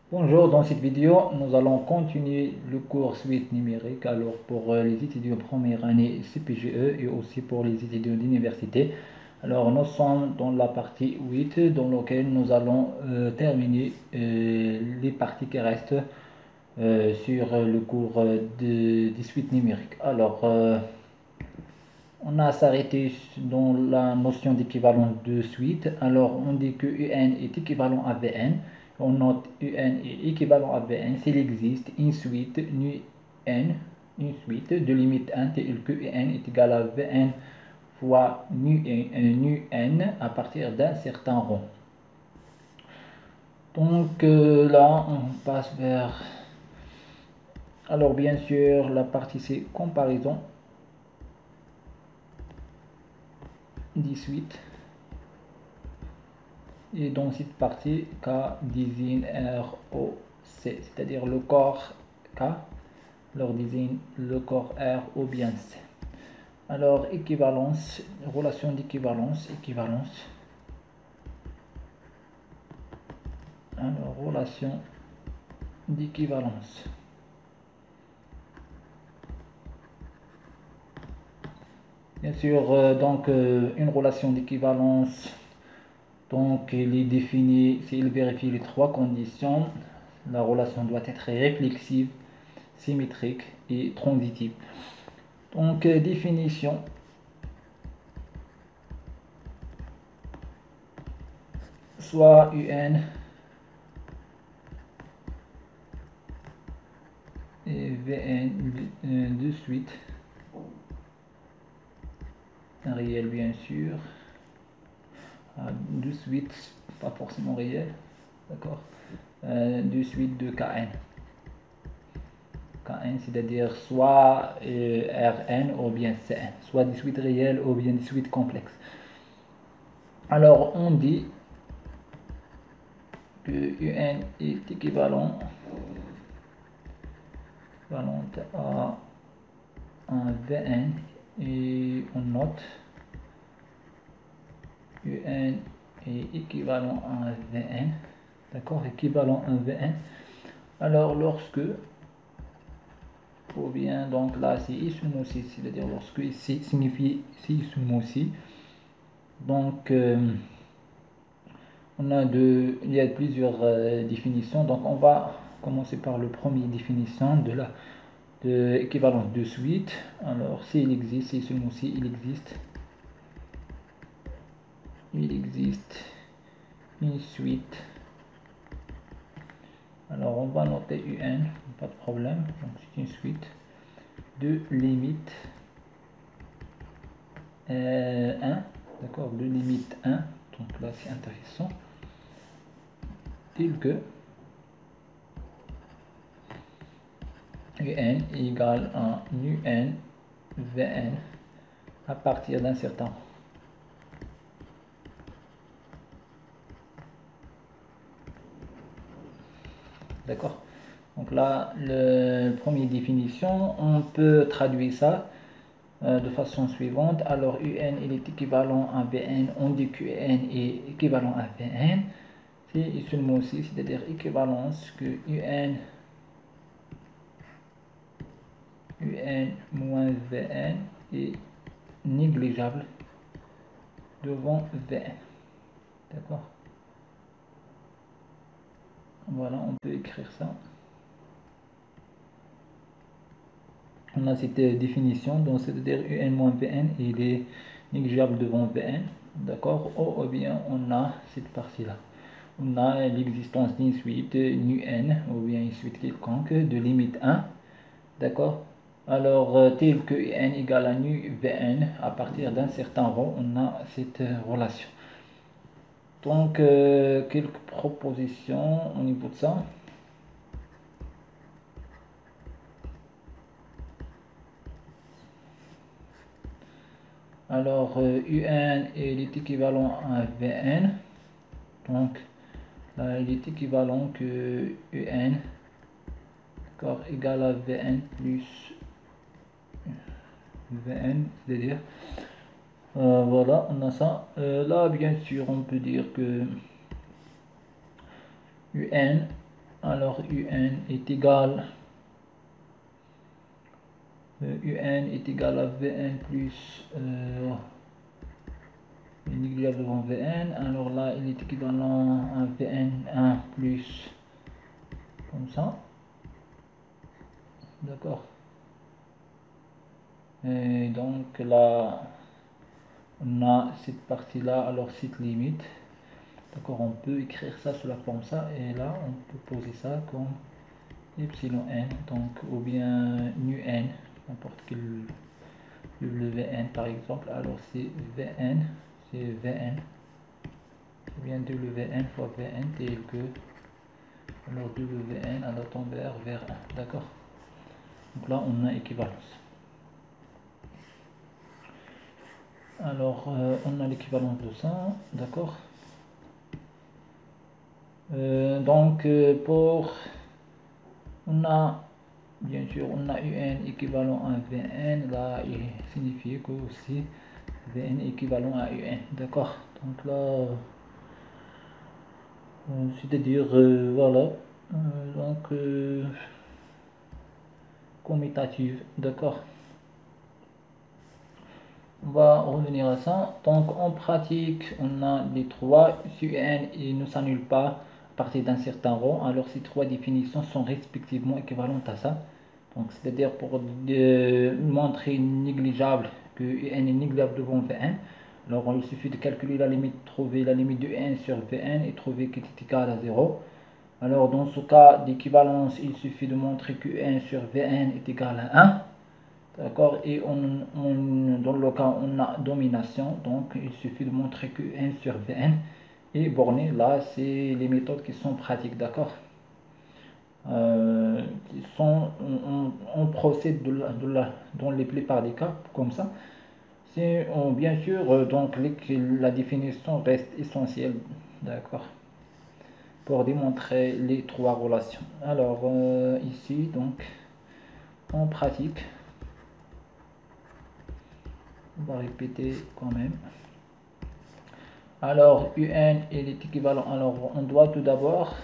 Bonjour, dans cette vidéo, nous allons continuer le cours suite numérique. Alors pour les étudiants première année CPGE et aussi pour les étudiants d'université. Alors nous sommes dans la partie 8 dans laquelle nous allons terminer les parties qui restent sur le cours de suite numérique. Alors on a s'arrêté dans la notion d'équivalence de suite. Alors on dit que UN est équivalent à Vn. On note UN est équivalent à Vn s'il existe une suite nu n, une suite de limite 1 telle que UN est égal à Vn fois nu n à partir d'un certain rond. Donc là on passe vers, alors bien sûr la partie c'est comparaison 18. Et dans cette partie, K désigne ROC, c'est-à-dire le corps K, leur désigne le corps R ou bien C. Alors, équivalence, relation d'équivalence, équivalence. Alors, relation d'équivalence. Bien sûr, donc une relation d'équivalence, donc il est défini s'il vérifie les trois conditions. La relation doit être réflexive, symétrique et transitive. Donc définition. Soit UN et Vn de suite, un réel bien sûr, de suite, pas forcément réel, d'accord, de suite de Kn. Kn c'est-à-dire soit Rn ou bien Cn, soit des suites réelles ou bien des suites complexes. Alors on dit que UN est équivalent à un Vn et on note UN est équivalent à un Vn, d'accord, équivalent à un Vn. Alors lorsque, ou bien donc là c'est seulement si, c'est-à-dire lorsque ici signifie si seulement si, donc il y a plusieurs définitions, donc on va commencer par le premier définition de équivalence de suite. Alors s'il existe, si seulement si il existe une suite, alors on va noter UN, pas de problème, donc c'est une suite de limite 1, d'accord, de limite 1, donc là c'est intéressant, tel que UN égale à UN Vn à partir d'un certain. D'accord. Donc là, la première définition, on peut traduire ça de façon suivante. Alors UN il est équivalent à Vn, on dit que UN est équivalent à Vn. C'est seulement aussi, c'est-à-dire équivalence que UN moins Vn est négligeable devant Vn. D'accord. Voilà, on peut écrire ça. On a cette définition, donc c'est-à-dire UN moins Vn, il est négligeable devant Vn, d'accord, ou bien on a cette partie-là. On a l'existence d'une suite nu n, ou bien une suite quelconque de limite 1, d'accord. Alors, tel que n égale à nu Vn, à partir d'un certain rang, on a cette relation. Donc, quelques propositions au niveau de ça. Alors, UN il est équivalent à Vn. Donc, là, il est équivalent que UN égal à Vn plus Vn, c'est-à-dire, voilà, on a ça. Là, bien sûr, on peut dire que UN Alors UN est égal UN est égal à Vn plus négligeable devant Vn. Alors là, il est équivalent à Vn1 plus comme ça. D'accord. Et donc là, on a cette partie-là, alors cette limite. D'accord, on peut écrire ça sous la forme ça, et là, on peut poser ça comme epsilon n, donc, ou bien nu n, n'importe quel Wn par exemple. Alors c'est Vn, c'est Vn, ou bien Wn fois Vn tel que, alors Wn à la envers vers 1, d'accord. Donc là, on a équivalence. Alors, on a l'équivalence de ça, d'accord. Pour, on a, bien sûr, on a UN équivalent à Vn, là, il signifie que aussi Vn est équivalent à UN, d'accord. Donc là, c'est-à-dire, voilà, commutative, d'accord. On va revenir à ça. Donc en pratique, on a les trois. Si UN il ne s'annule pas à partir d'un certain rang, alors ces trois définitions sont respectivement équivalentes à ça. Donc c'est-à-dire pour montrer négligeable que UN est négligeable devant Vn, alors il suffit de calculer la limite, trouver la limite de n sur Vn et trouver qu'il est égal à 0. Alors dans ce cas d'équivalence, il suffit de montrer que n sur Vn est égal à 1. D'accord, et dans le cas on a domination, donc il suffit de montrer que n sur Vn est borné. Là, c'est les méthodes qui sont pratiques, d'accord. On procède dans les plupart des cas comme ça. Bien sûr, donc la définition reste essentielle, d'accord, pour démontrer les trois relations. Alors ici, donc en pratique, on va répéter quand même. Alors UN il est équivalent, alors on doit tout d'abord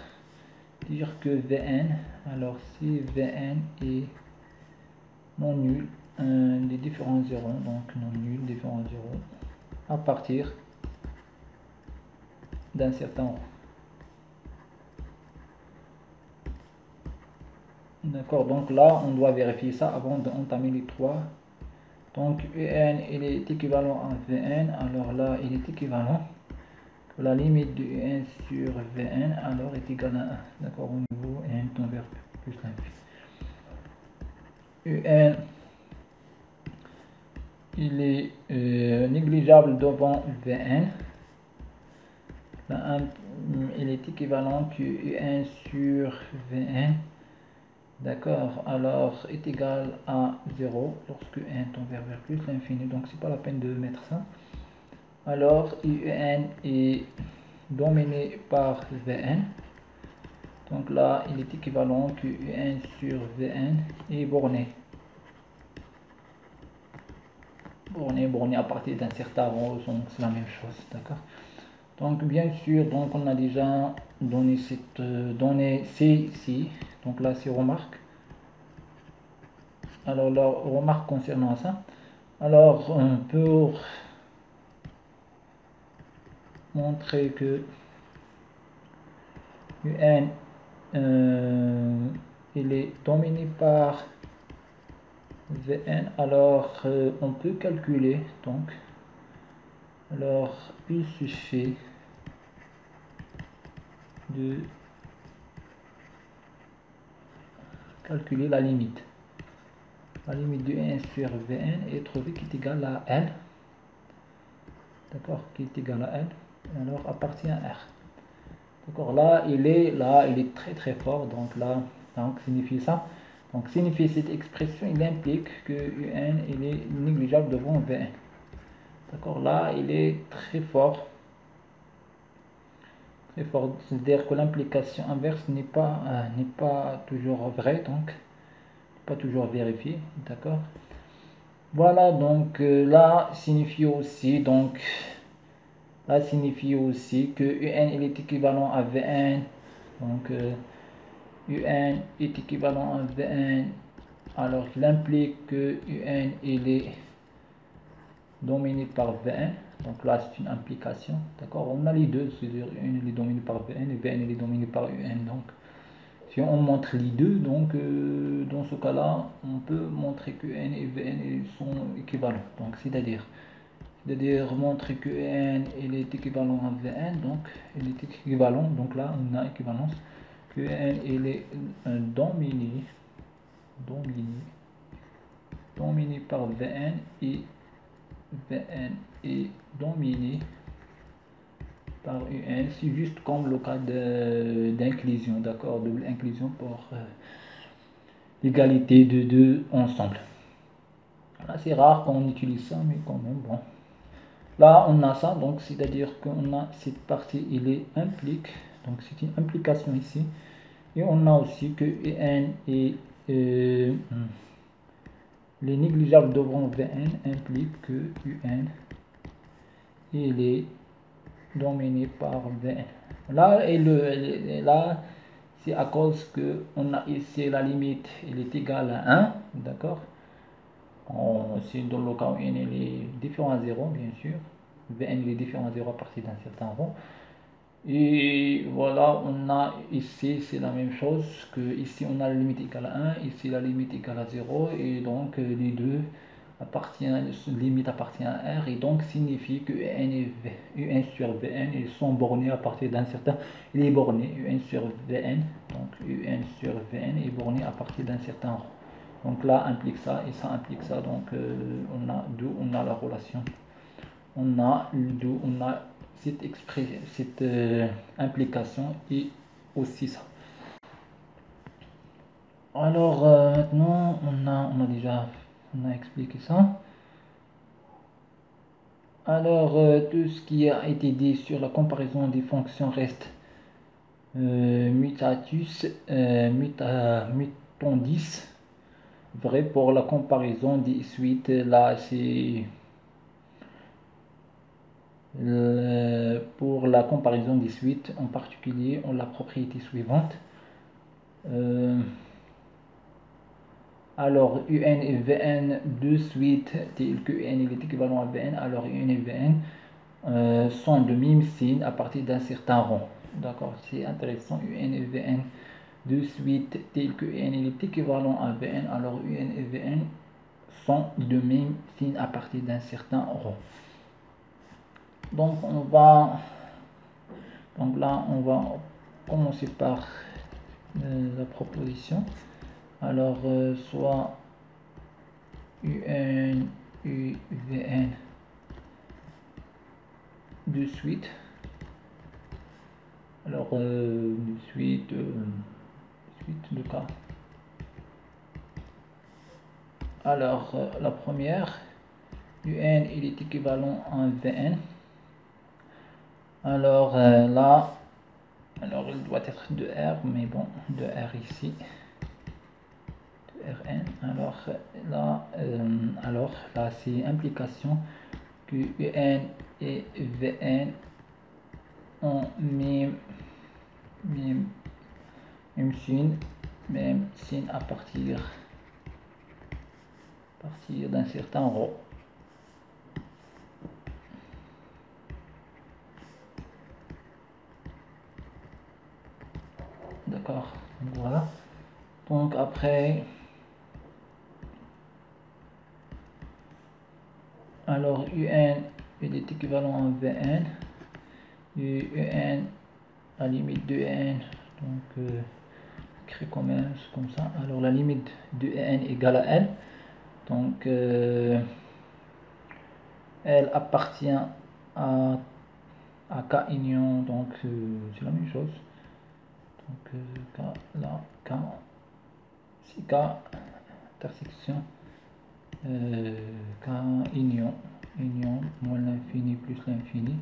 dire que Vn, alors si Vn est non nul, des différents zéros, donc non nul, différents zéros, à partir d'un certain rang. D'accord, donc là on doit vérifier ça avant d'entamer les trois. Donc UN il est équivalent à Vn, alors là il est équivalent. La limite de UN sur Vn alors est égale à 1. D'accord, au niveau n tend vers plus l'infini. UN il est négligeable devant Vn. Là, il est équivalent que UN sur Vn. D'accord, alors est égal à 0 lorsque n tend vers plus l'infini. Donc c'est pas la peine de mettre ça. Alors UN est dominé par Vn. Donc là, il est équivalent que UN sur Vn est borné. Borné à partir d'un certain rang, donc c'est la même chose, d'accord. Donc bien sûr, donc on a déjà donné cette donnée C ici. Donc là, c'est remarque. Alors la remarque concernant ça. Alors pour montrer que UN il est dominé par Vn, alors on peut calculer, donc alors il suffit de calculer la limite de n sur Vn et trouver qu'il est égal à L, d'accord, qui est égal à L, alors appartient à R. D'accord, là il est très très fort, donc là, donc signifie ça. Donc signifie cette expression, il implique que UN il est négligeable devant Vn. D'accord, là il est très fort. Très fort, c'est-à-dire que l'implication inverse n'est pas toujours vraie, donc pas toujours vérifiée, d'accord. Voilà, donc là signifie aussi que UN il est équivalent à Vn, donc UN est équivalent à Vn, alors il implique que UN il est dominé par Vn. Donc là c'est une implication, d'accord. On a les deux, c'est-à-dire UN il est dominé par Vn et Vn il est dominé par UN. Donc si on montre les deux, donc dans ce cas-là, on peut montrer que N et Vn ils sont équivalents. Donc c'est-à-dire montrer que N il est équivalent à Vn, donc il est équivalent. Donc là on a équivalence que N il est dominé par Vn et Vn est dominé par UN. C'est juste comme le cas d'inclusion, d'accord, double inclusion pour l'égalité de deux ensemble. Là c'est rare qu'on utilise ça, mais quand même bon. Là on a ça, donc c'est à dire qu'on a cette partie il est implique, donc c'est une implication ici, et on a aussi que UN et les négligeables devant Vn impliquent que UN il est dominé par Vn. Là là c'est à cause que on a ici la limite elle est égale à 1, d'accord. C'est dans le cas où n est différent à 0, bien sûr. Vn est différent à 0 à partir d'un certain rond. Et voilà, on a ici, c'est la même chose que ici, on a la limite égale à 1, ici la limite égale à 0, et donc les deux limite appartient à R, et donc signifie que n et un sur Vn ils sont bornés à partir d'un certain, il est borné, un sur Vn, donc un sur Vn est borné à partir d'un certain rond. Donc là implique ça et ça implique ça, donc on a d'où on a la relation, on a cette implication et aussi ça. Alors maintenant on a expliqué ça. Alors tout ce qui a été dit sur la comparaison des fonctions reste mutatis mutandis vrai pour la comparaison des suites. Là c'est pour la comparaison des suites, en particulier on la propriété suivante. Alors UN et Vn de suite tel que UN est équivalent à Vn, alors UN et Vn sont de même signe à partir d'un certain rond. D'accord, c'est intéressant. UN et Vn de suite tel que UN est équivalent à Vn, alors UN et Vn sont de même signe à partir d'un certain rond. Donc là on va commencer par la proposition. Alors soit UN et Vn de suite. Alors de suite de cas. Alors la première, UN il est équivalent à Vn. Alors là, alors il doit être de R, mais bon, de R ici, de Rn. Alors là c'est implication que UN et Vn ont même signe à partir d'un certain rond. D'accord, donc voilà. Donc après, alors UN il est équivalent à Vn, et UN la limite de n, donc écrit comme ça. Alors la limite de n égale à n, donc elle appartient à K union, donc c'est la même chose. Donc K là, K c'est K intersection K union moins l'infini plus l'infini,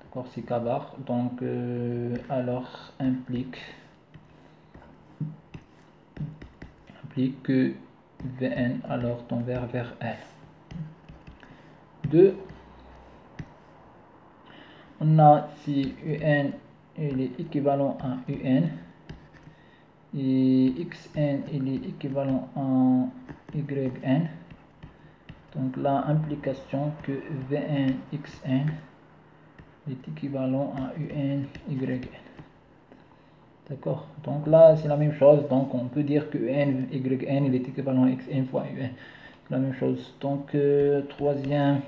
d'accord, c'est K bar. Donc alors implique que Vn alors tend vers L. 2. On a si UN il est équivalent à UN et xn il est équivalent à yn. Donc la implication que vn xn est équivalent à un yn. D'accord, donc là c'est la même chose, donc on peut dire que un yn il est équivalent à xn fois un. C'est la même chose. Donc troisième,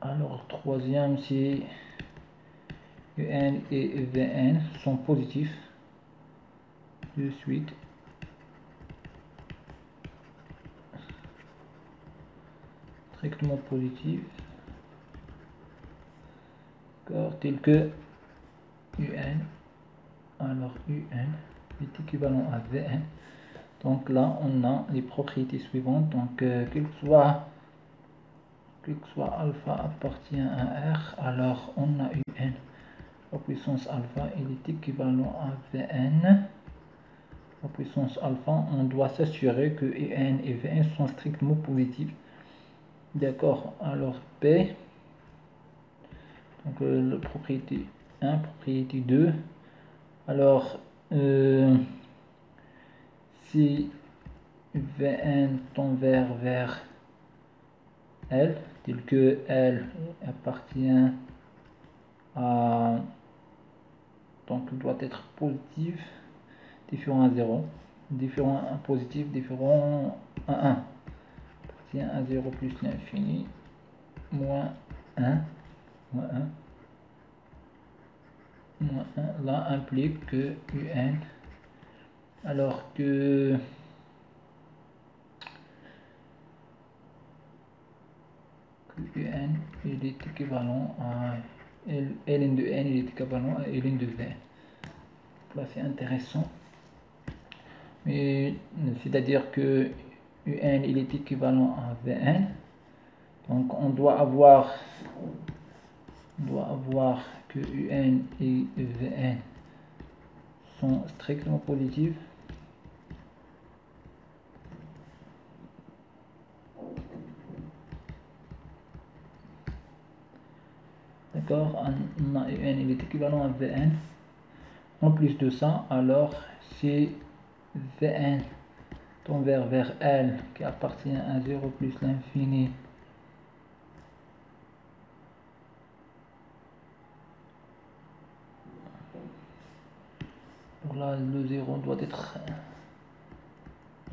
alors troisième c'est un et vn sont positifs de suite. Strictement positif, tel que un, alors un est équivalent à vn. Donc là on a les propriétés suivantes, donc quel que soit alpha appartient à R, alors on a un au puissance alpha il est équivalent à vn au puissance alpha. On doit s'assurer que un et vn sont strictement positifs. D'accord, alors P, donc la propriété 1, propriété 2, alors si Vn tend vers L, tel que L appartient à, donc il doit être positif, différent à 0, différent à positif, différent à 1, appartient à 0 plus l'infini, moins 1, moins 1. Moins 1, là implique que un, alors que un il est équivalent à ln de n il est équivalent à ln de v. Là c'est intéressant, mais c'est à dire que un il est équivalent à vn, donc on doit avoir que un et vn sont strictement positifs. D'accord, on a un il est équivalent à vn. En plus de ça, alors si vn tend vers L qui appartient à 0 plus l'infini, alors là le 0 doit être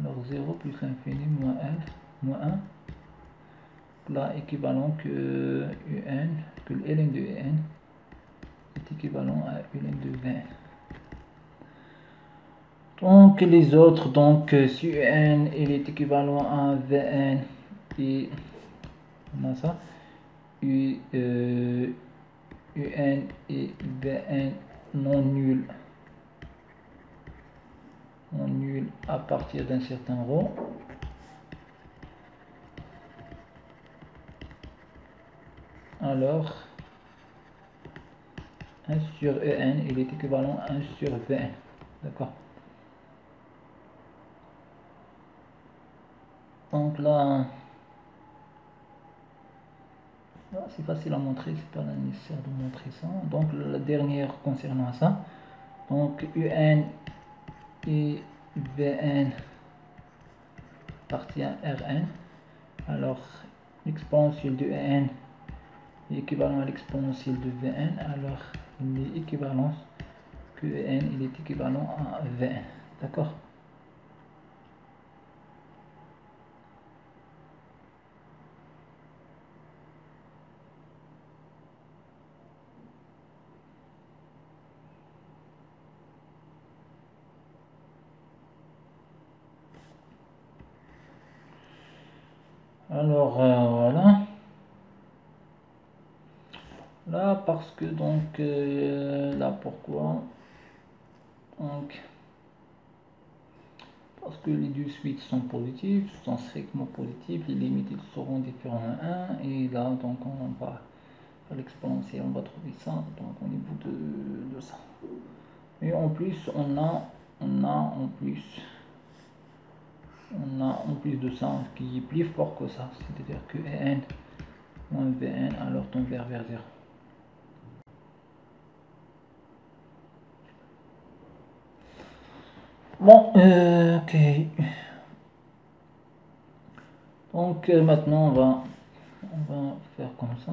alors 0 plus l'infini moins L moins 1, là équivalent que un, que ln de un est équivalent à ln de 20. Donc les autres, donc si un il est équivalent à vn et on a ça un et vn non nul à partir d'un certain rho, alors 1 sur en il est équivalent à 1 sur vn. D'accord, donc là c'est facile à montrer, c'est pas nécessaire de montrer ça. Donc la dernière concernant ça, donc un et vn appartient à Rn, alors l'exponentielle de n est équivalent à l'exponentielle de Vn, alors il est équivalent que n il est équivalent à Vn. D'accord, alors voilà. Là parce que donc là pourquoi, donc parce que les deux suites sont positives, sont strictement positives, les limites ils seront différents à 1, et là donc on va faire l'exponentielle, on va trouver ça donc au niveau de ça. Et en plus on a en plus de ça qui est plus fort que ça, c'est-à-dire que n moins vn alors tend vers 0. Bon, ok. Donc maintenant on va faire comme ça.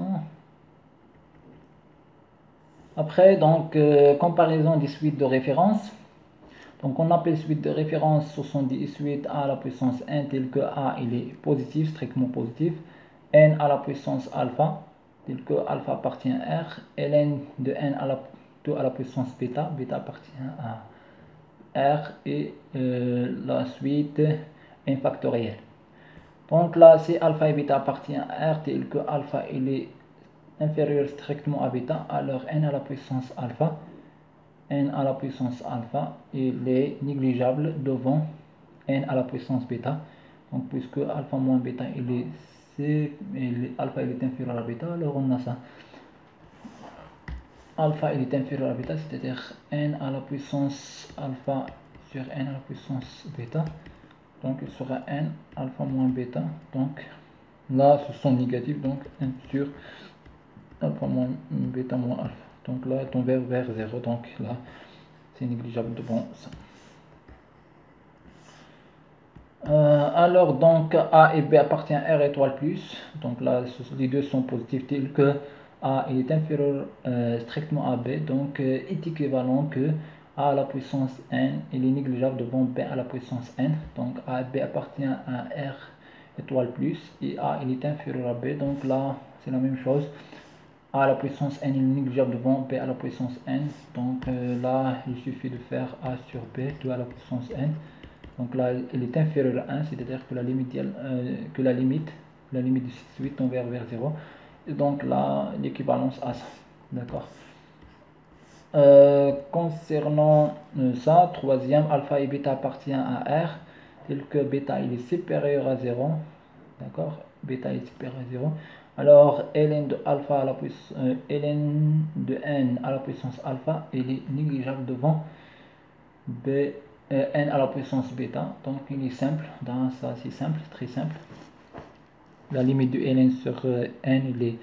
Après, donc comparaison des suites de référence. Donc on appelle suite de référence 78 a à la puissance n tel que a il est positif, strictement positif, n à la puissance alpha tel que alpha appartient à R, ln de n à la, tout à la puissance bêta, bêta appartient à R et la suite n factoriel. Donc là, si alpha et bêta appartient à R tel que alpha il est inférieur strictement à bêta, alors n à la puissance alpha, n à la puissance alpha, il est négligeable devant n à la puissance bêta. Donc puisque alpha moins bêta il est alpha il est inférieur à bêta, alors on a ça. Alpha il est inférieur à bêta, c'est-à-dire n à la puissance alpha sur n à la puissance bêta. Donc il sera n alpha moins bêta. Donc là ce sont négatifs, donc 1 sur alpha moins bêta moins alpha. Donc là on va vers 0, donc là c'est négligeable devant ça. Alors donc A et B appartient à R étoile plus. Donc là les deux sont positifs tels que A il est inférieur strictement à B. Donc est équivalent que A à la puissance n il est négligeable devant B à la puissance n. Donc A et B appartient à R étoile plus et A il est inférieur à B. Donc là c'est la même chose. A à la puissance n il est négligeable devant B à la puissance n. Donc là il suffit de faire A sur B 2 à la puissance n. Donc là, elle est inférieure à 1, c'est-à-dire que la limite de 6,8 tend vers 0. Et donc là, l'équivalence à ça. D'accord. Concernant ça, troisième, alpha et bêta appartient à R, tel que bêta il est supérieur à 0. D'accord. Bêta est supérieur à 0. Alors, ln de alpha à la puissance, ln de n à la puissance alpha, il est négligeable devant b n à la puissance bêta. Donc il est simple, dans ça c'est simple, très simple. La limite de ln sur n il est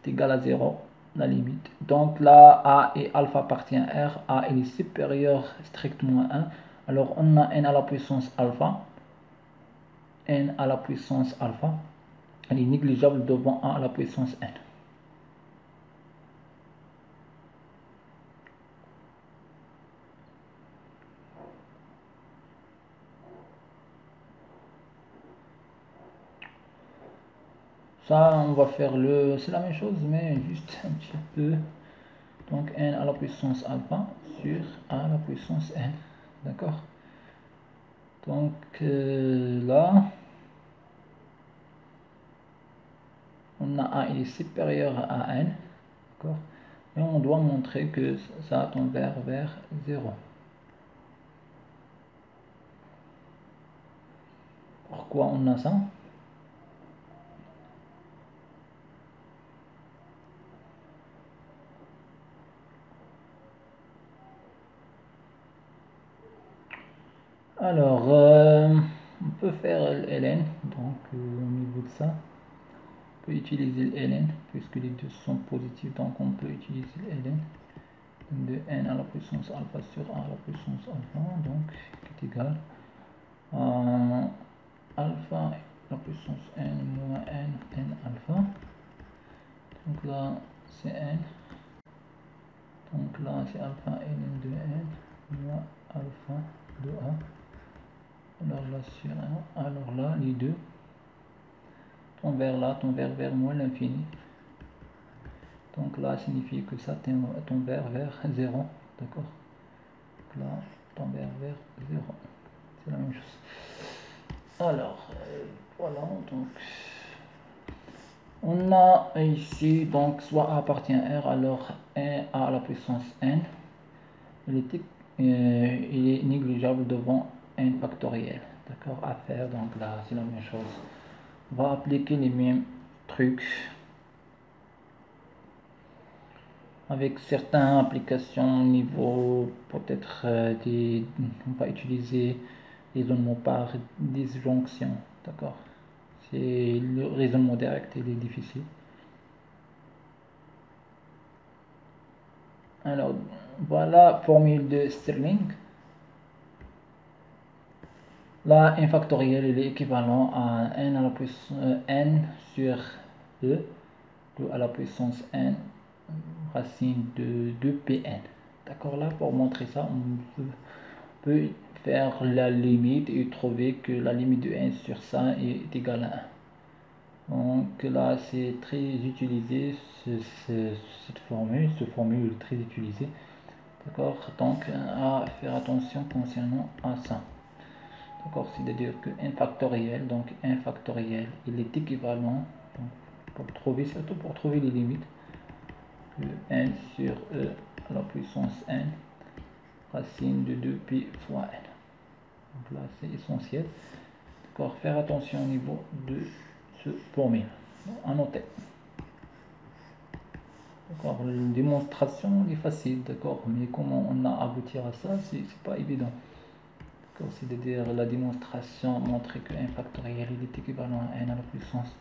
égal à 0, la limite. Donc là a et alpha appartient à R, a il est supérieur strictement à 1. Alors on a n à la puissance alpha, n à la puissance alpha, elle est négligeable devant 1 à la puissance n. Ça, on va faire c'est la même chose, mais juste un petit peu. Donc n à la puissance alpha sur a à la puissance n. D'accord. Donc là, on a a il est supérieur à n. D'accord. Et on doit montrer que ça tend vers 0. Pourquoi on a ça? Alors, on peut faire ln, donc au niveau de ça, on peut utiliser ln, puisque les deux sont positifs, donc on peut utiliser ln de n à la puissance alpha sur a à la puissance alpha, donc qui est égal à alpha à la puissance n moins n alpha. Donc là, c'est n. Donc là, c'est alpha ln de n moins alpha de a. Alors là, sur 1. Alors là, les deux tend vers là, tend vers moins l'infini. Donc là, signifie que ça tend vers 0. D'accord. Donc là, tend vers 0. C'est la même chose. Alors, voilà. Donc, on a ici, donc, soit A appartient à R, alors 1 à la puissance n. Il est négligeable devant n factoriel. D'accord, à faire. Donc là, c'est la même chose. On va appliquer les mêmes trucs avec certaines applications niveau peut-être on va utiliser raisonnement par disjonction. D'accord, c'est le raisonnement direct, il est difficile. Alors voilà, formule de Stirling. Là, n factoriel il est équivalent à n à la puissance n sur e à la puissance n racine de 2pn. D'accord, là pour montrer ça, on peut faire la limite et trouver que la limite de n sur ça est égale à 1. Donc là c'est très utilisé, cette formule est très utilisée. D'accord, donc à faire attention concernant à ça. D'accord, c'est-à-dire que n factoriel, donc n factoriel, il est équivalent, donc, pour trouver, surtout pour trouver les limites, de n sur e à la puissance n racine de 2pi fois n. Donc là c'est essentiel. D'accord, faire attention au niveau de ce formule. À noter. D'accord, la démonstration est facile, d'accord, mais comment on a abouti à ça, c'est pas évident. C'est-à-dire la démonstration montrer que n factoriel il est équivalent à n à la puissance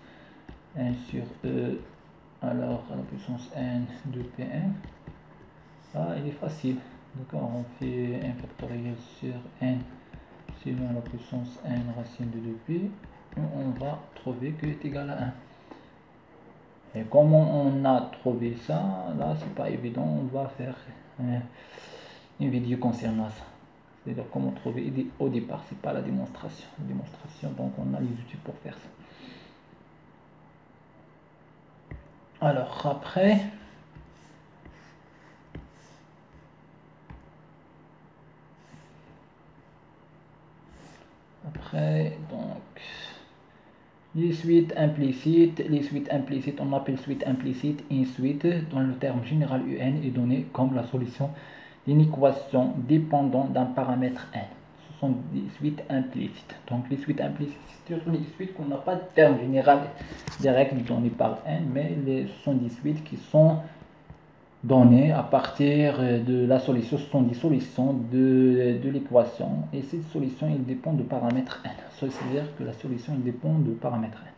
n sur e alors à la puissance n de pn. Ah, il est facile, d'accord, on fait n factoriel sur n selon la puissance n racine de 2pi et on va trouver que est égal à 1. Et comment on a trouvé ça, là c'est pas évident, on va faire une vidéo concernant ça. C'est-à-dire comment trouver au départ, c'est pas la démonstration. La démonstration, donc on a les outils pour faire ça. Alors après donc les suites implicites, on appelle suite implicite une suite dont le terme général un est donné comme la solution d'une équation dépendant d'un paramètre n. Ce sont des suites implicites. Donc les suites implicites, c'est les suites qu'on n'a pas de terme général direct donné par n, mais ce sont des suites qui sont données à partir de la solution. Ce sont des solutions de l'équation, et cette solution il dépend de paramètre n. C'est-à-dire que la solution il dépend de paramètre n.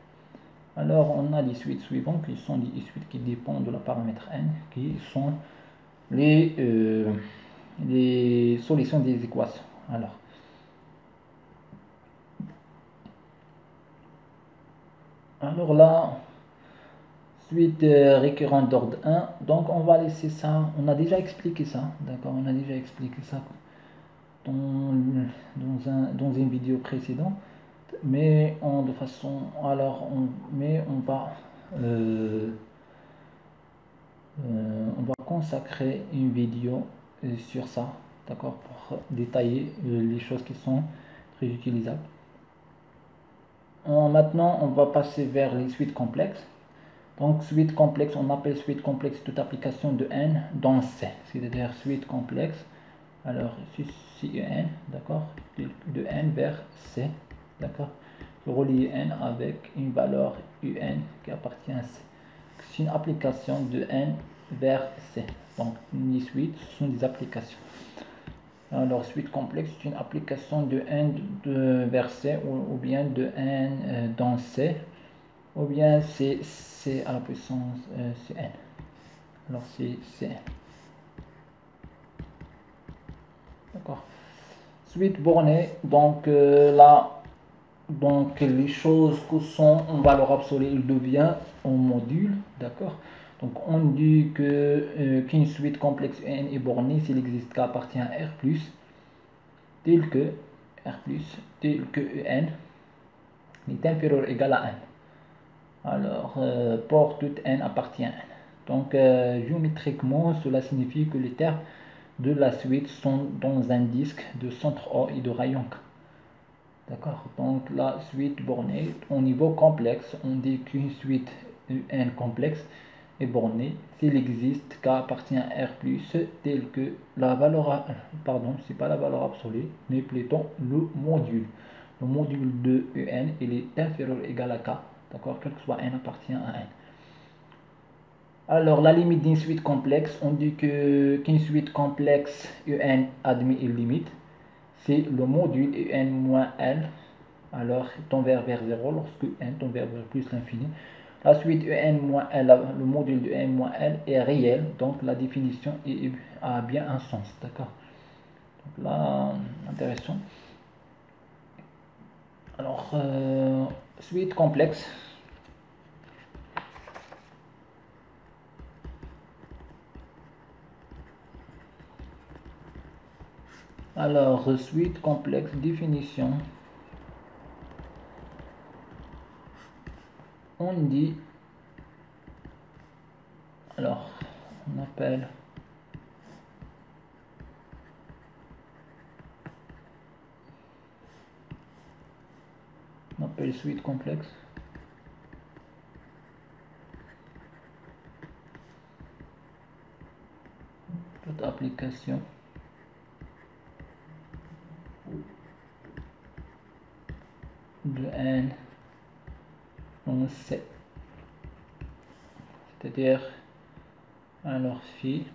Alors on a les suites suivantes qui sont des suites qui dépendent de la paramètre n, qui sont les solutions des équations. Alors là, suite récurrente d'ordre 1, donc on va laisser ça, on a déjà expliqué ça, d'accord, on a déjà expliqué ça dans une vidéo précédente, mais de façon, alors on va consacrer une vidéo sur ça, d'accord, pour détailler les choses qui sont très utilisables. Maintenant on va passer vers les suites complexes. Donc suite complexe, on appelle suite complexe toute application de n dans C, c'est-à-dire suite complexe. Alors ici n, d'accord, de n vers C, d'accord, je relie n avec une valeur un qui appartient à C. C'est une application de n vers C. Donc les suites sont des applications. Alors suite complexe, c'est une application de n vers C ou bien de n dans C, ou bien c'est à la puissance Cn. Alors c'est Cn. D'accord. Suite bornée, donc là, donc les choses que sont en valeur absolue, il devient en module, d'accord. Donc on dit que qu'une suite complexe n est bornée s'il existe k appartient à R+, tel que n est inférieur ou égal à n. Alors pour tout n appartient à n. Donc géométriquement, cela signifie que les termes de la suite sont dans un disque de centre O et de rayon K. D'accord. Donc la suite bornée au niveau complexe, on dit qu'une suite n complexe est bornée s'il existe k appartient à R+, tel que la valeur, pardon, c'est pas la valeur absolue, mais plutôt le module. Le module de un il est inférieur ou égal à k. D'accord, quel que soit n appartient à n. Alors la limite d'une suite complexe, on dit qu'une suite complexe un admet une limite, c'est le module un moins l, alors tend vers 0 lorsque n tend vers plus l'infini. La suite un moins l, le module de n moins l est réel, donc la définition a bien un sens, d'accord. Donc là, intéressant. Alors, suite complexe. Alors, suite complexe, définition. On dit, alors, on appelle suite complexe. Toute application de n on C, c'est-à-dire alors phi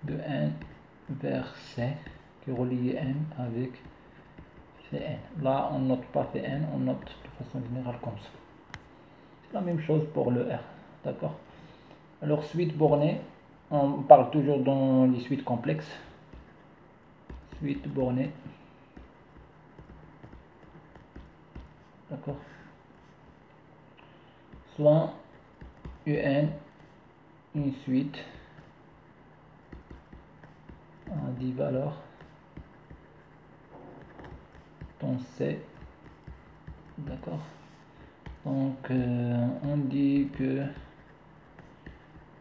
de n vers c qui relie n avec Cn. Là on note pas Cn, on note de façon générale comme ça. C'est la même chose pour le R, d'accord. Alors suite bornée, on parle toujours dans les suites complexes. Suite bornée, d'accord. Soit un une suite à 10 valeurs dans C, d'accord. Donc on dit que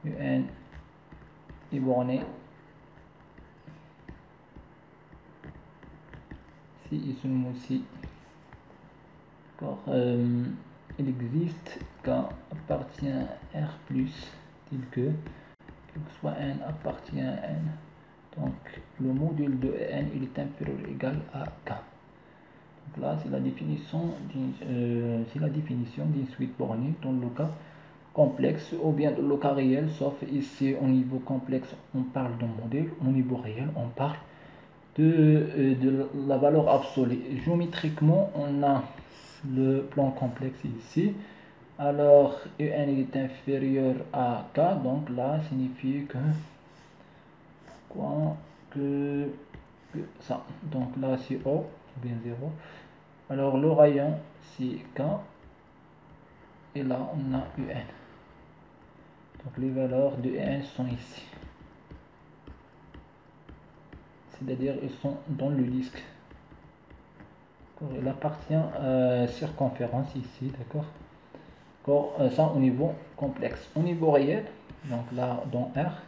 un est borné si et seulement si, d'accord, il existe quand appartient à R plus tel que soit n appartient à n, donc le module de n il est inférieur ou égal à k. Donc là c'est la définition d'une suite bornée dans le cas complexe ou bien dans le cas réel, sauf ici au niveau complexe on parle d'un modèle, au niveau réel on parle de la valeur absolue. Géométriquement on a le plan complexe ici. Alors un est inférieur à k, donc là signifie que quoi, que ça, donc là c'est O bien 0. Alors le rayon c'est k et là on a un, donc les valeurs de un sont ici, c'est-à-dire ils sont dans le disque. Il appartient à circonférence ici, d'accord. Ça au niveau complexe. Au niveau réel, donc là dans R,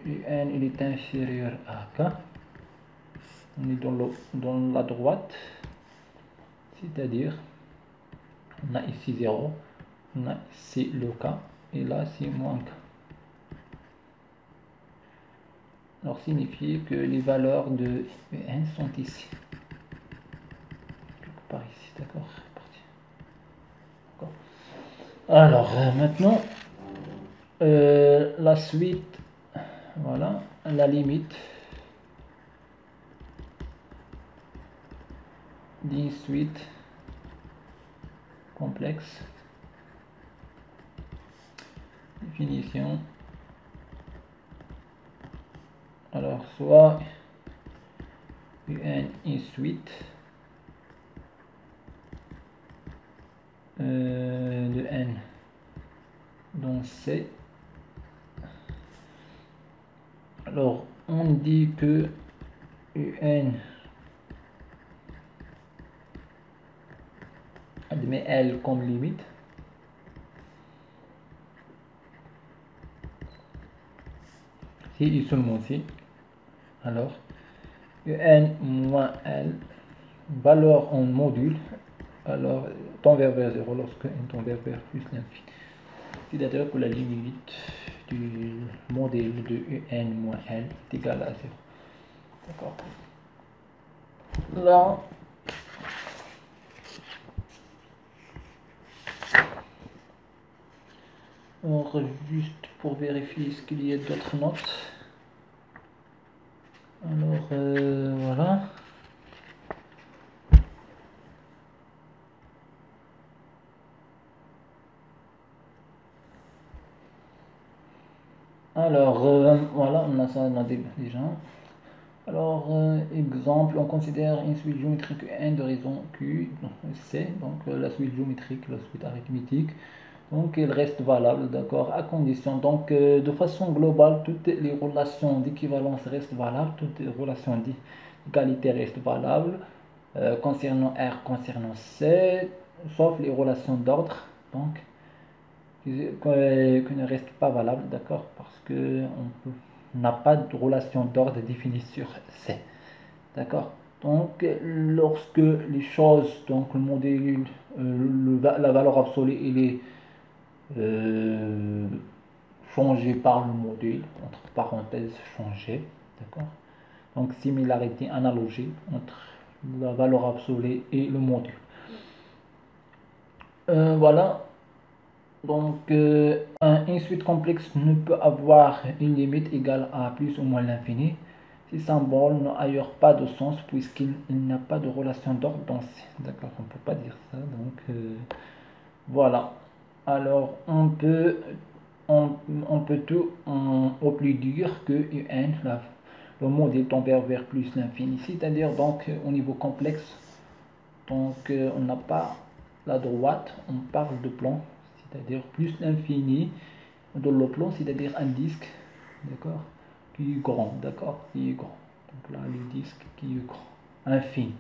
un il est inférieur à k, on est dans la droite, c'est-à-dire on a ici 0, on a ici le k et là c'est moins k. Alors signifie que les valeurs de un sont ici, quelque part ici, d'accord. Alors maintenant la suite, voilà la limite d'une suite complexe. Définition, alors soit une suite de n dans C. Alors on dit que un admet L comme limite si et seulement si, alors un moins L valeur en module, alors tend vers 0 lorsque n tend vers plus l'infini, c'est-à-dire que la limite du modèle de un moins L est égale à 0, d'accord. Là alors juste pour vérifier ce qu'il y a d'autres notes. Alors voilà. Alors voilà, on a ça, on a déjà. Alors, exemple, on considère une suite géométrique n de raison Q, C, donc la suite géométrique, la suite arithmétique. Donc, elle reste valable, d'accord, à condition. Donc, de façon globale, toutes les relations d'équivalence restent valables, toutes les relations d'égalité restent valables, concernant R, concernant C, sauf les relations d'ordre, donc, qui ne restent pas valables, d'accord, parce que on n'a pas de relation d'ordre définie sur C, d'accord. Donc, lorsque les choses, donc le modèle, la valeur absolue, il est euh, changé par le modèle, entre parenthèses changé, d'accord. Donc, similarité, analogie entre la valeur absolue et le modèle. Voilà. Donc, une suite complexe ne peut avoir une limite égale à plus ou moins l'infini. Ces symboles n'ont ailleurs pas de sens puisqu'il n'y a pas de relation d'ordre dans C. D'accord, on ne peut pas dire ça. Donc, voilà. Alors, on peut tout au plus dire que UN, le modèle tend vers plus l'infini. C'est-à-dire, donc, au niveau complexe, donc, on n'a pas la droite, on parle de plan, c'est-à-dire plus l'infini de le plan, c'est-à-dire un disque, d'accord, qui est grand, d'accord, qui est grand. Donc là, le disque qui est grand, infini.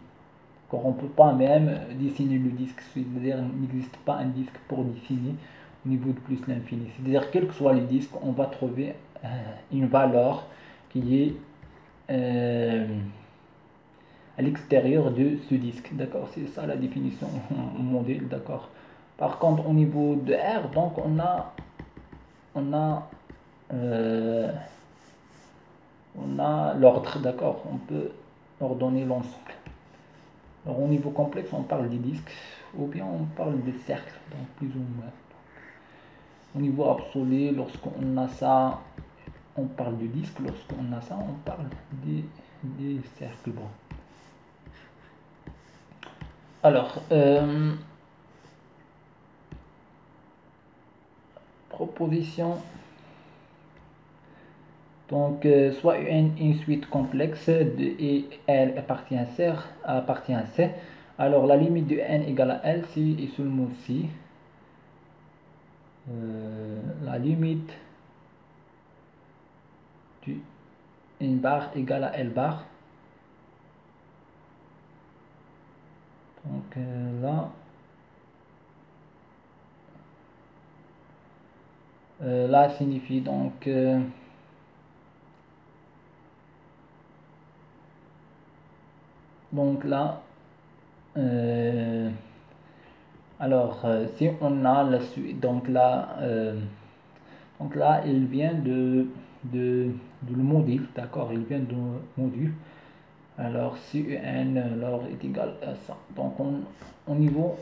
D'accord, on ne peut pas même dessiner le disque, c'est-à-dire il n'existe pas un disque pour dessiner au niveau de plus l'infini. C'est-à-dire, quel que soit le disque, on va trouver une valeur qui est à l'extérieur de ce disque, d'accord, c'est ça la définition modèle, d'accord. Par contre, au niveau de R, donc on a euh, on a l'ordre, d'accord, on peut ordonner l'ensemble. Alors au niveau complexe, on parle des disques ou bien on parle des cercles, donc plus ou moins. Au niveau absolu, lorsqu'on a ça, on parle de disque, lorsqu'on a ça, on parle des cercles. Bon. Alors, proposition. Donc, soit une suite complexe et L appartient à C. Alors, la limite de n égale à L si et seulement si la limite du n bar égale à L bar. Donc, là signifie donc là, alors si on a la suite, donc là, il vient de le module, d'accord, il vient de module. Alors, si un alors est égal à ça. Donc, au niveau,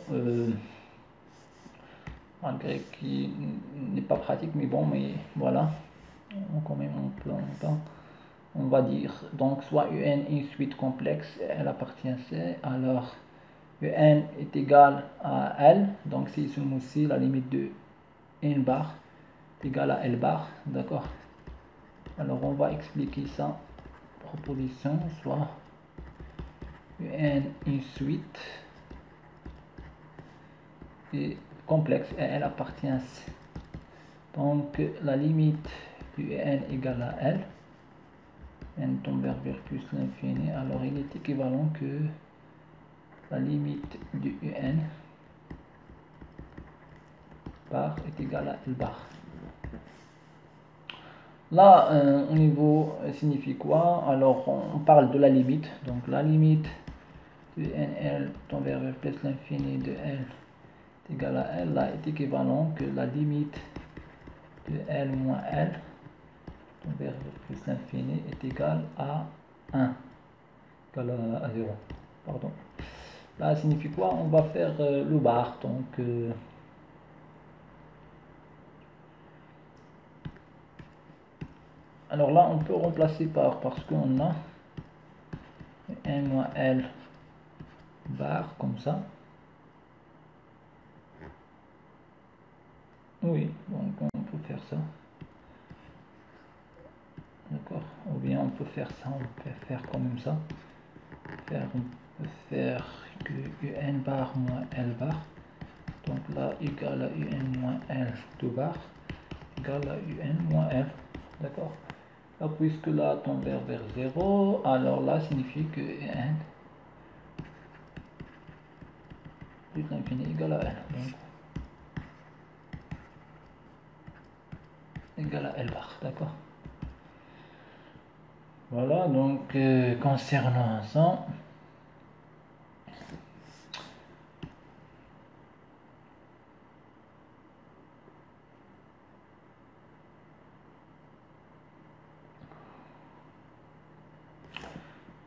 malgré qui n'est pas pratique, mais bon, mais voilà, quand même, on va dire. Donc, soit UN est une suite complexe, elle appartient à C, alors UN est égal à L, donc c'est ce mot-ci, la limite de N bar est égale à L bar, d'accord. Alors, on va expliquer ça. Proposition, soit UN une suite et complexe et elle appartient à C. Donc la limite du n égale à L, n tombe vers plus l'infini, alors il est équivalent que la limite du un bar est égale à L bar. Là, au niveau signifie quoi? Alors on parle de la limite, donc la limite de nl tombe vers plus l'infini de L est égal à L, là est équivalent que la limite de L moins L vers plus l'infini est égal à 1, égal à 0. Pardon. Là, ça signifie quoi? On va faire le bar. Donc, alors là, on peut remplacer par parce qu'on a n moins L bar comme ça. Oui, donc on peut faire ça. D'accord. Ou bien on peut faire ça, on peut faire quand même ça. On peut faire que un bar moins L bar. Donc là, égal à un moins L de bar, égal à un moins L. D'accord. Là, puisque là tend vers 0, alors là signifie que n plus l'infini égal à L. Donc, égal à L bar. D'accord. Voilà, donc concernant ça,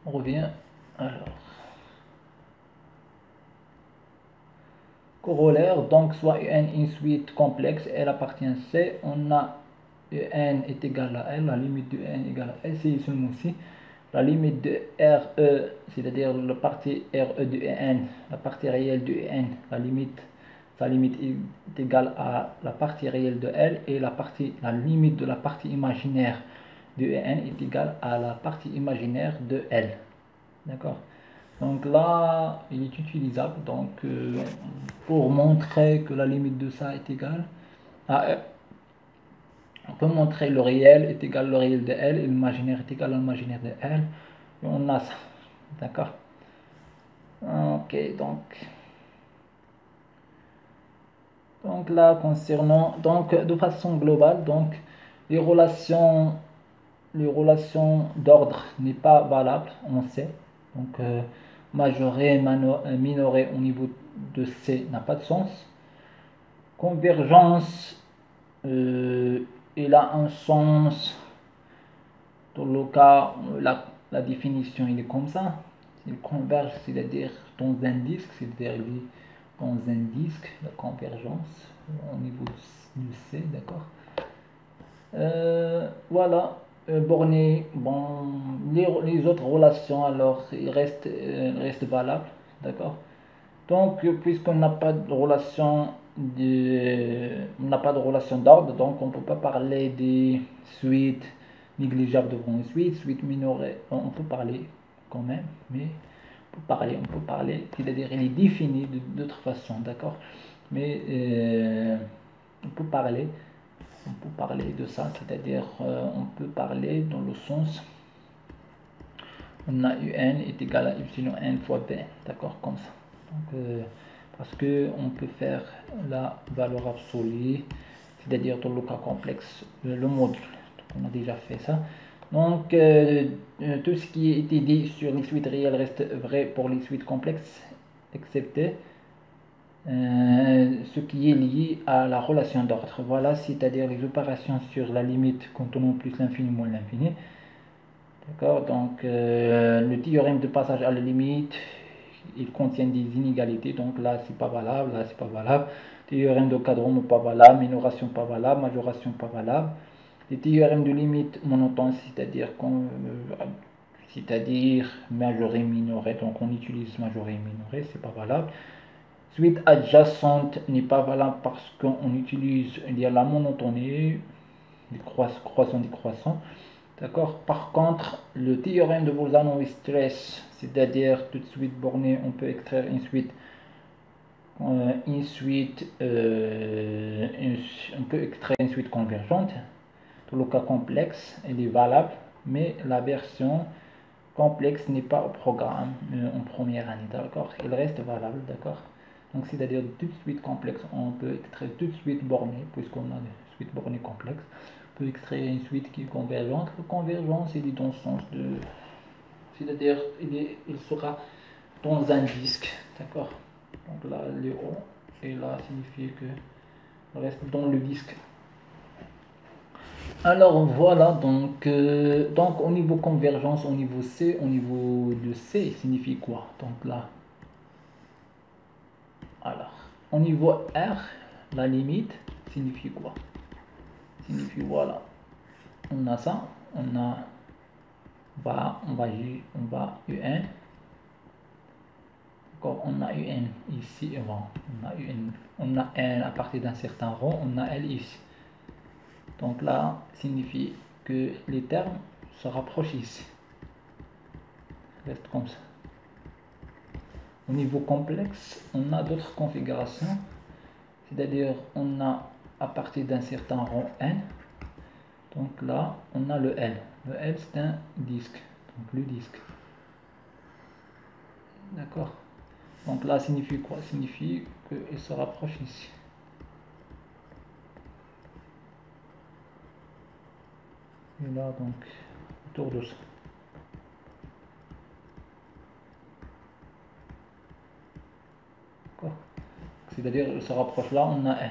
on revient alors. Corollaire, donc soit un une suite complexe, elle appartient à C, on a n est égal à L, la limite de n est égale à L, c'est seulement ici. La limite de RE, c'est-à-dire la partie RE de n, la partie réelle de n, sa limite est égale à la partie réelle de L, et la limite de la partie imaginaire de n est égale à la partie imaginaire de L. D'accord. Donc là, il est utilisable donc pour montrer que la limite de ça est égale à E. On peut montrer le réel est égal au réel de L et l'imaginaire est égal à l'imaginaire de L. Et on a ça. D'accord. Ok, donc là, concernant, donc de façon globale, donc les relations d'ordre n'est pas valable, on sait. Donc majoré, minoré au niveau de C n'a pas de sens. Convergence, il a un sens. Dans le cas, la définition il est comme ça. Il converge, c'est-à-dire dans un disque, c'est-à-dire dans un disque, la convergence au niveau du C, d'accord. Voilà, borné, bon, les autres relations alors ils restent valables, d'accord. Donc puisqu'on n'a pas de relation d'ordre, donc on ne peut pas parler des suites négligeables devant une suite minorée, on peut parler quand même, mais on peut parler, c'est-à-dire il est défini d'autre façon, d'accord. Mais on peut parler de ça, c'est-à-dire on peut parler dans le sens on a un est égal à epsilon n fois b, d'accord, comme ça. Donc parce que on peut faire la valeur absolue, c'est-à-dire dans le cas complexe, le module. Donc, on a déjà fait ça. Donc tout ce qui a été dit sur les suites réelles reste vrai pour les suites complexes, excepté ce qui est lié à la relation d'ordre. Voilà, c'est-à-dire les opérations sur la limite contenant plus l'infini moins l'infini. D'accord, donc le théorème de passage à la limite, il contient des inégalités, donc là c'est pas valable, là c'est pas valable. Théorème de cadran pas valable, minoration pas valable, majoration pas valable. Les théorèmes de limite monotone, c'est-à-dire majoré, minoré, donc on utilise majoré et minoré, c'est pas valable. Suite adjacente n'est pas valable parce qu'on utilise, il y a la monotonie, croissant décroissant. D'accord. Par contre, le théorème de Bolzano-Stress, c'est-à-dire tout de suite borné, on peut extraire on peut extraire une suite convergente. Pour le cas complexe, elle est valable, mais la version complexe n'est pas au programme en première année, d'accord. Il reste valable, d'accord. Donc c'est-à-dire tout de suite complexe, on peut extraire tout de suite borné, puisqu'on a une suite bornée complexe. On peut extraire une suite qui est convergente. La convergence, il est dans le sens de, c'est-à-dire il sera dans un disque, d'accord. Donc là, le O et là signifie que reste dans le disque. Alors voilà, donc au niveau convergence, au niveau C, au niveau de C, signifie quoi? Donc là, alors, au niveau R, la limite signifie quoi? Signifie voilà, on a ça, on va UN, d'accord, on a UN ici avant, on a N à partir d'un certain rang, on a L ici. Donc là, signifie que les termes se rapproche ici. Reste comme ça. Au niveau complexe, on a d'autres configurations. C'est-à-dire, on a à partir d'un certain rang n. Donc là, on a le L. Le L, c'est un disque. Donc le disque. D'accord. Donc là, signifie quoi? Signifie qu'il se rapproche ici. Et là, donc, autour de ça. D'accord. C'est-à-dire, il se rapproche là, on a N.